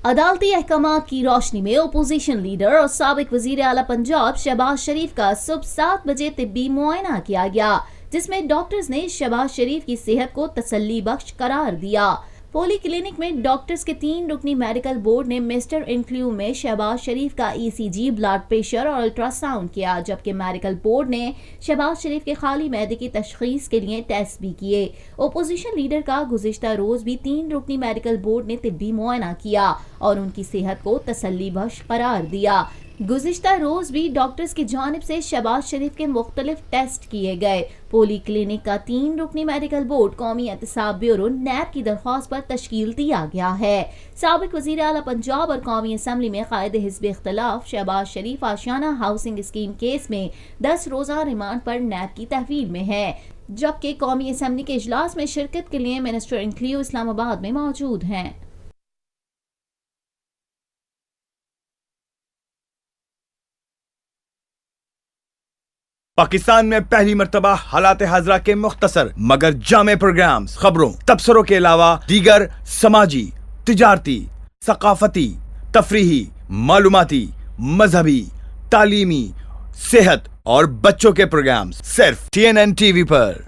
अदालती अहकामात की रोशनी में अपोजिशन लीडर और साबिक वजीर आला पंजाब शहबाज शरीफ का सुबह 7 बजे तिब्बी मुआयना किया गया, जिसमें डॉक्टर्स ने शहबाज शरीफ की सेहत को तसल्ली बख्श करार दिया। पोली क्लिनिक में डॉक्टर्स के 3 रुकनी मेडिकल बोर्ड ने मिस्टर इंक्लूव में शहबाज शरीफ का ECG, ब्लड प्रेशर और अल्ट्रासाउंड किया, जबकि मेडिकल बोर्ड ने शहबाज शरीफ के खाली मैदे की तशखीस के लिए टेस्ट भी किए। ओपोजिशन लीडर का गुज़िश्ता रोज भी 3 रुकनी मेडिकल बोर्ड ने तिब्बी मुआयना किया और उनकी सेहत को तसल्ली बख्श करार दिया। गुज़िश्ता रोज भी डॉक्टर्स की जानिब से शहबाज शरीफ के मुख्तलिफ टेस्ट किए गए। पोली क्लिनिक का 3 रुकनी मेडिकल बोर्ड कौमी एहतसाब ब्यूरो NAB की दरख्वास्त पर तश्कील दिया गया है। साबिक वज़ीर आला पंजाब और कौमी असम्बली में कायदे हिज़्ब इख्तिलाफ शहबाज शरीफ आशियाना हाउसिंग स्कीम केस में 10 रोज़ा रिमांड पर NAB की तहवील में है, जबकि कौमी असम्बली के इजलास में शिरकत के लिए मिनिस्टर इंक्लूव इस्लामाबाद में मौजूद हैं। पाकिस्तान में पहली मर्तबा हालात हाजरा के मुख्तसर मगर जामे प्रोग्राम्स, खबरों, तबसरों के अलावा दीगर समाजी, तिजारती, सकाफती, तफरीही, मालूमाती, मजहबी, तालीमी, सेहत और बच्चों के प्रोग्राम्स सिर्फ TNN TV पर।